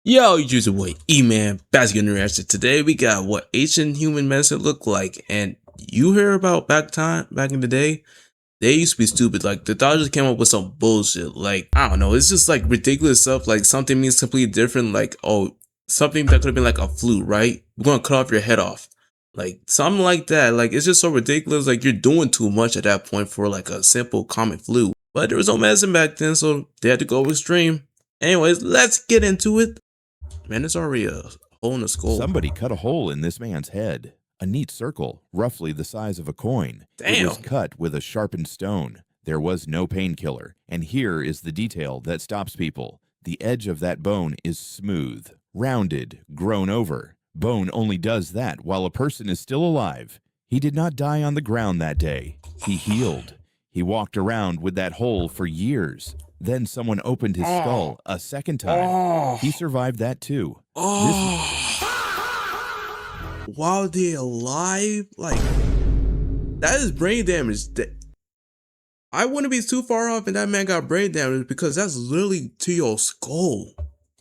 Yo, user boy E-Man, back in the reaction. Today we got what ancient human medicine look like, and you hear about back in the day, they used to be stupid. Like the doctors came up with some bullshit. Like I don't know, it's just like ridiculous stuff. Like something means completely different. Like oh, something that could have been like a flu, right? We're gonna cut off your head off, like something like that. Like it's just so ridiculous. Like you're doing too much at that point for like a simple common flu. But there was no medicine back then, so they had to go extreme. Anyways, let's get into it. Man, it's already a hole in the skull. Somebody cut a hole in this man's head, a neat circle, roughly the size of a coin. It was Damn. cut with a sharpened stone. There was no painkiller. And here is the detail that stops people. The edge of that bone is smooth, rounded, grown over. Bone only does that while a person is still alive. He did not die on the ground that day. He healed. He walked around with that hole for years. Then someone opened his skull a second time. He survived that too. While they alive, like that is brain damage. I wouldn't be too far off if that man got brain damage because that's literally to your skull.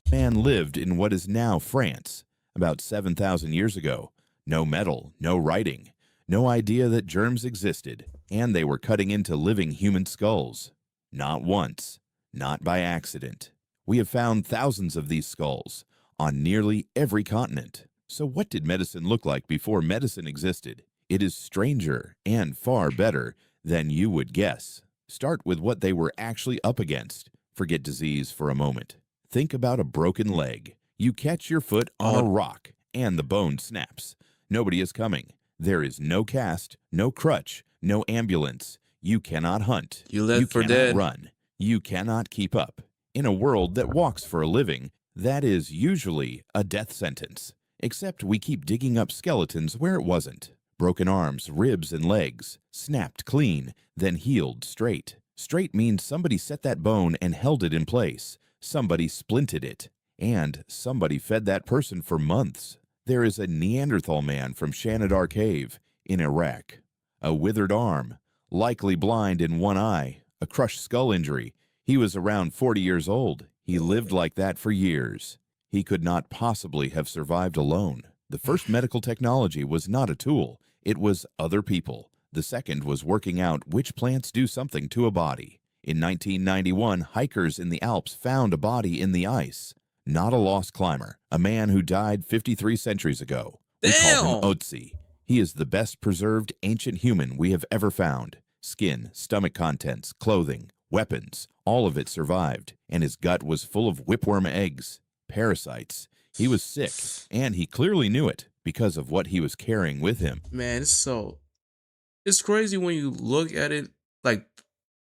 Man lived in what is now France about 7,000 years ago. No metal, no writing, no idea that germs existed, and they were cutting into living human skulls. Not once, not by accident. We have found thousands of these skulls on nearly every continent. So what did medicine look like before medicine existed? It is stranger and far better than you would guess. Start with what they were actually up against. Forget disease for a moment. Think about a broken leg. You catch your foot on a rock, and the bone snaps. Nobody is coming. There is no cast, no crutch, no ambulance. You cannot hunt. You left for cannot dead. run. You cannot keep up. In a world that walks for a living, that is usually a death sentence. Except we keep digging up skeletons where it wasn't. Broken arms, ribs, and legs, snapped clean, then healed straight. Straight means somebody set that bone and held it in place. Somebody splinted it, and somebody fed that person for months. There is a Neanderthal man from Shanidar Cave in Iraq. A withered arm, likely blind in one eye, a crushed skull injury. He was around 40 years old. He lived like that for years. He could not possibly have survived alone. The first medical technology was not a tool. It was other people. The second was working out which plants do something to a body. In 1991, hikers in the Alps found a body in the ice. Not a lost climber, a man who died 53 centuries ago. We call him Otzi. He is the best preserved ancient human we have ever found. Skin, stomach contents, clothing, weapons, all of it survived, and his gut was full of whipworm eggs, parasites. He was sick, and he clearly knew it because of what he was carrying with him. Man, it's crazy when you look at it. Like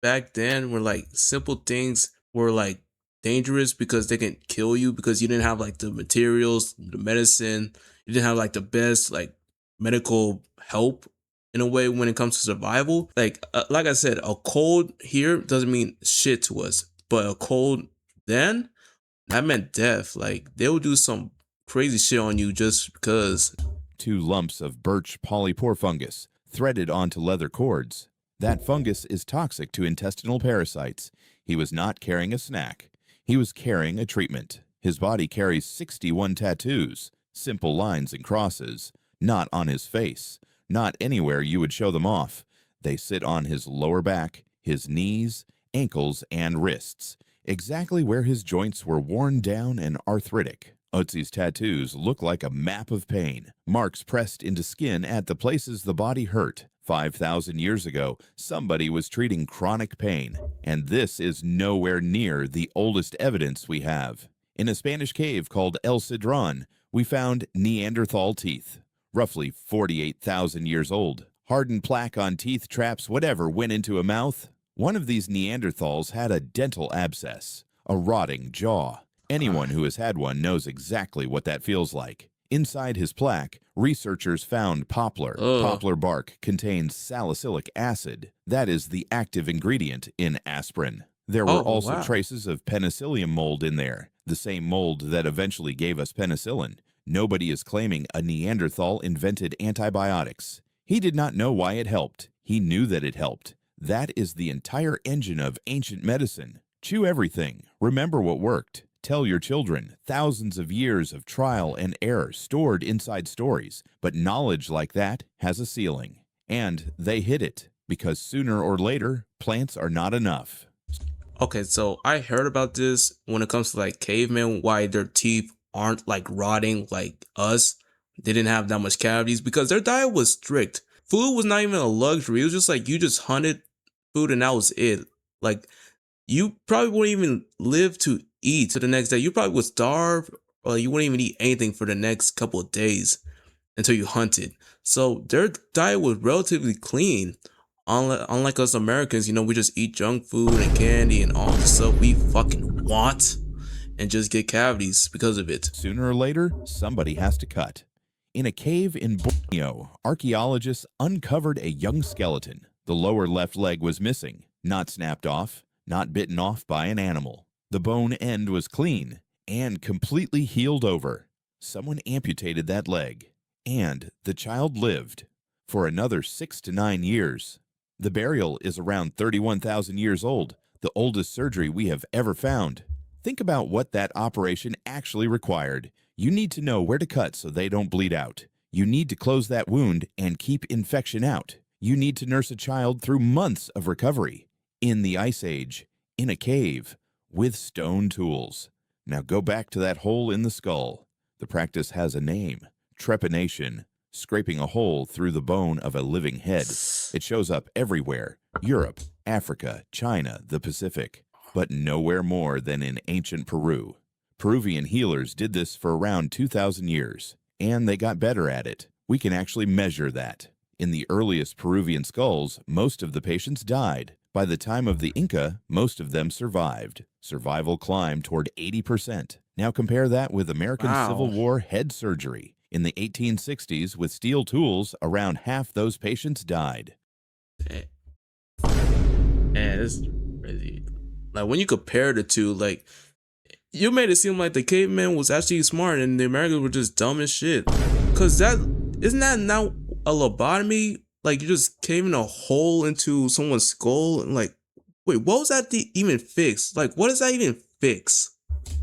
back then, where like simple things were like dangerous because they can kill you because you didn't have like the materials, the medicine, you didn't have like the best like medical help in a way when it comes to survival. Like I said, a cold here doesn't mean shit to us, but a cold then that meant death. Like they would do some crazy shit on you just because. 2 lumps of birch polypore fungus threaded onto leather cords. That fungus is toxic to intestinal parasites. He was not carrying a snack. He was carrying a treatment. His body carries 61 tattoos, simple lines and crosses, not on his face, not anywhere you would show them off. They sit on his lower back, his knees, ankles, and wrists, exactly where his joints were worn down and arthritic. Otzi's tattoos look like a map of pain, marks pressed into skin at the places the body hurt. 5,000 years ago, somebody was treating chronic pain, and this is nowhere near the oldest evidence we have. In a Spanish cave called El Cedron, we found Neanderthal teeth, roughly 48,000 years old. Hardened plaque on teeth traps whatever went into a mouth. One of these Neanderthals had a dental abscess, a rotting jaw. Anyone who has had one knows exactly what that feels like. Inside his plaque, researchers found poplar. Poplar bark contains salicylic acid. That is the active ingredient in aspirin. There were also traces of penicillium mold in there, the same mold that eventually gave us penicillin. Nobody is claiming a Neanderthal invented antibiotics. He did not know why it helped. He knew that it helped. That is the entire engine of ancient medicine. Chew everything. Remember what worked. Tell your children thousands of years of trial and error stored inside stories, but knowledge like that has a ceiling. And they hit it, because sooner or later, plants are not enough. Okay, so I heard about this when it comes to like cavemen, why their teeth aren't like rotting like us. They didn't have that much cavities because their diet was strict. Food was not even a luxury. It was just like you just hunted food and that was it. Like you probably wouldn't even live to eat to the next day. You probably would starve or you wouldn't even eat anything for the next couple of days until you hunted. So their diet was relatively clean. Unlike us Americans, we just eat junk food and candy and all the stuff we fucking want and just get cavities because of it. Sooner or later, somebody has to cut. In a cave in Borneo, archaeologists uncovered a young skeleton. The lower left leg was missing, not snapped off, not bitten off by an animal. The bone end was clean and completely healed over. Someone amputated that leg, and the child lived for another 6 to 9 years. The burial is around 31,000 years old, the oldest surgery we have ever found. Think about what that operation actually required. You need to know where to cut so they don't bleed out. You need to close that wound and keep infection out. You need to nurse a child through months of recovery. In the Ice Age, in a cave, with stone tools. Now go back to that hole in the skull. The practice has a name: trepanation, scraping a hole through the bone of a living head. It shows up everywhere: Europe, Africa, China, the Pacific, but nowhere more than in ancient Peru. Peruvian healers did this for around 2,000 years, and they got better at it. We can actually measure that. In the earliest Peruvian skulls, most of the patients died. By the time of the Inca, most of them survived. Survival climbed toward 80%. Now compare that with American Civil War head surgery. In the 1860s, with steel tools, around half those patients died. Man, this is crazy. Like when you compare the two, like you made it seem like the caveman was actually smart and the Americans were just dumb as shit. Cause isn't that now a lobotomy? Like you just caving a hole into someone's skull and like, wait, what was that even fix? Like, what does that even fix?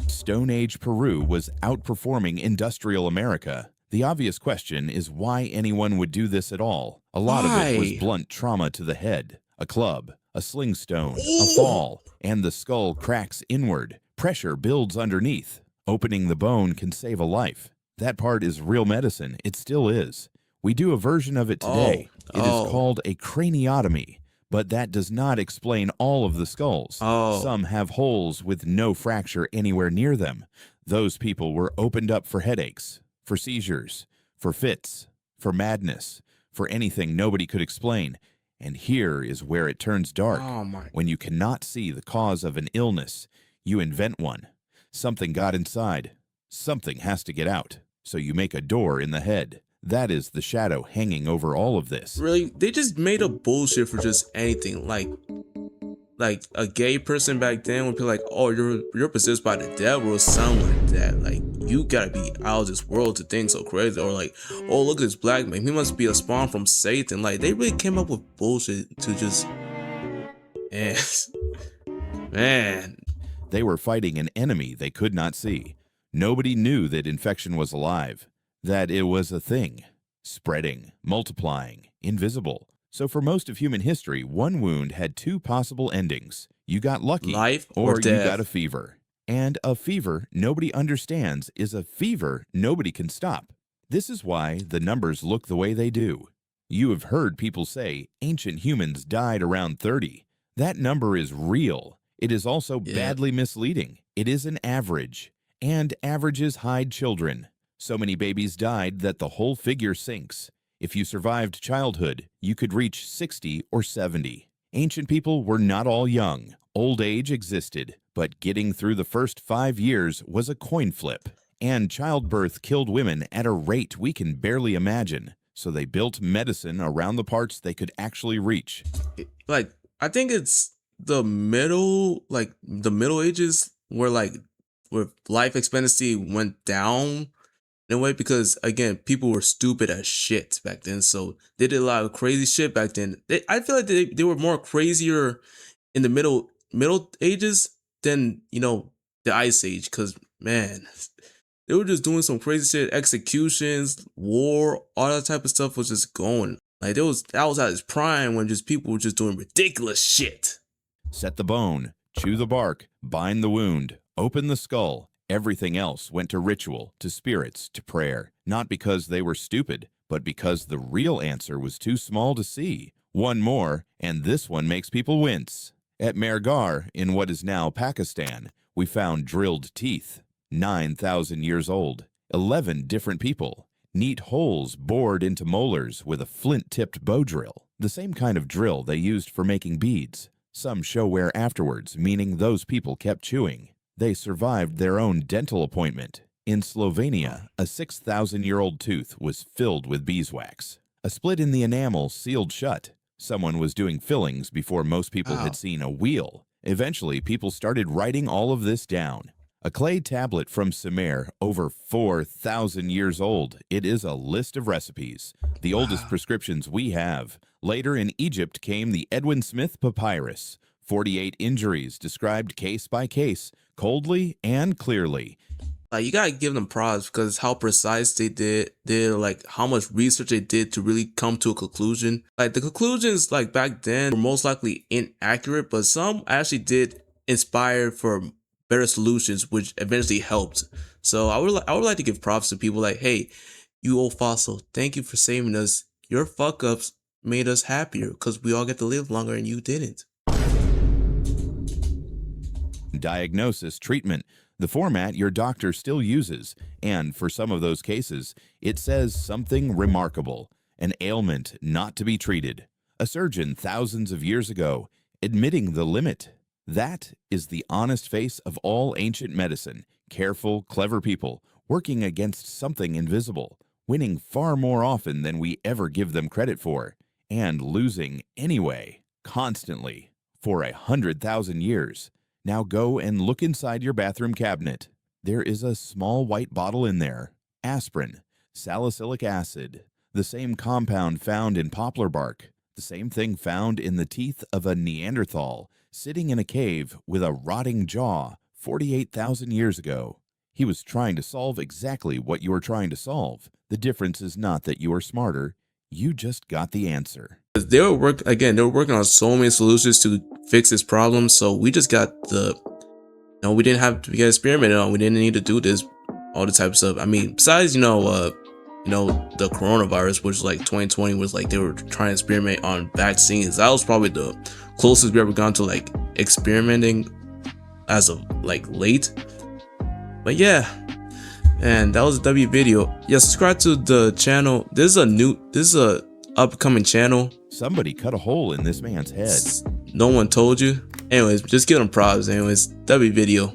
Stone Age Peru was outperforming industrial America. The obvious question is why anyone would do this at all. A lot of it was blunt trauma to the head, a club, a sling stone, a fall, and the skull cracks inward. Pressure builds underneath. Opening the bone can save a life. That part is real medicine. It still is. We do a version of it today. It is called a craniotomy, but that does not explain all of the skulls. Some have holes with no fracture anywhere near them. Those people were opened up for headaches, for seizures, for fits, for madness, for anything nobody could explain. And here is where it turns dark. When you cannot see the cause of an illness, you invent one. Something got inside. Something has to get out. So you make a door in the head. That is the shadow hanging over all of this. Really? They just made up bullshit for just anything. Like a gay person back then would be like, oh, you're possessed by the devil or something like that. Like you gotta be out of this world to think so crazy. Or like, oh, look at this black man, he must be a spawn from Satan. Like they really came up with bullshit to just man. They were fighting an enemy they could not see. Nobody knew that infection was alive, that it was a thing, spreading, multiplying, invisible. So for most of human history, one wound had two possible endings. You got lucky, life or death. You got a fever. And a fever nobody understands is a fever nobody can stop. This is why the numbers look the way they do. You have heard people say ancient humans died around 30. That number is real. It is also badly misleading. It is an average, and averages hide children. So many babies died that the whole figure sinks. If you survived childhood, you could reach 60 or 70. Ancient people were not all young. Old age existed, but getting through the first 5 years was a coin flip. And childbirth killed women at a rate we can barely imagine. So they built medicine around the parts they could actually reach. Like, I think it's the middle ages where life expectancy went down in a way, because again, people were stupid as shit back then, so they did a lot of crazy shit back then. I feel like they were more crazier in the middle ages than the Ice Age, because man, they were just doing some crazy shit, executions, war, all that type of stuff was just going. Like that was at its prime when just people were just doing ridiculous shit. Set the bone, chew the bark, bind the wound, open the skull. Everything else went to ritual, to spirits, to prayer, not because they were stupid, but because the real answer was too small to see. One more, and this one makes people wince. At Mehrgarh, in what is now Pakistan, we found drilled teeth, 9,000 years old, 11 different people, neat holes bored into molars with a flint-tipped bow drill, the same kind of drill they used for making beads. Some show wear afterwards, meaning those people kept chewing. They survived their own dental appointment. In Slovenia, a 6,000-year-old tooth was filled with beeswax. A split in the enamel sealed shut. Someone was doing fillings before most people had seen a wheel. Eventually, people started writing all of this down. A clay tablet from Sumer, over 4,000 years old. It is a list of recipes, the oldest prescriptions we have. Later in Egypt came the Edwin Smith Papyrus, 48 injuries described case by case, coldly and clearly. Like you gotta give them props because how precise they did like how much research they did to really come to a conclusion. Like the conclusions like back then were most likely inaccurate, but some actually did inspire for better solutions, which eventually helped. So I would like to give props to people like, hey, you old fossil, thank you for saving us. Your fuck ups made us happier because we all get to live longer and you didn't. Diagnosis, treatment, the format your doctor still uses, and for some of those cases, it says something remarkable, an ailment not to be treated. A surgeon thousands of years ago admitting the limit. That is the honest face of all ancient medicine, careful, clever people working against something invisible, winning far more often than we ever give them credit for, and losing anyway, constantly, for 100,000 years. Now go and look inside your bathroom cabinet. There is a small white bottle in there. Aspirin, salicylic acid, the same compound found in poplar bark, the same thing found in the teeth of a Neanderthal sitting in a cave with a rotting jaw 48,000 years ago. He was trying to solve exactly what you are trying to solve. The difference is not that you are smarter, you just got the answer. They were working on so many solutions to fix this problem. So we just got we didn't have to get experimented on. We didn't need to do this, all the type of stuff. I mean, besides, the coronavirus, which like 2020 was like, they were trying to experiment on vaccines. That was probably the closest we ever gone to like experimenting as of like late. But yeah, and that was a W video. Yeah, subscribe to the channel. This is a upcoming channel. Somebody cut a hole in this man's head. No one told you. Anyways, just give them props. Anyways, W video.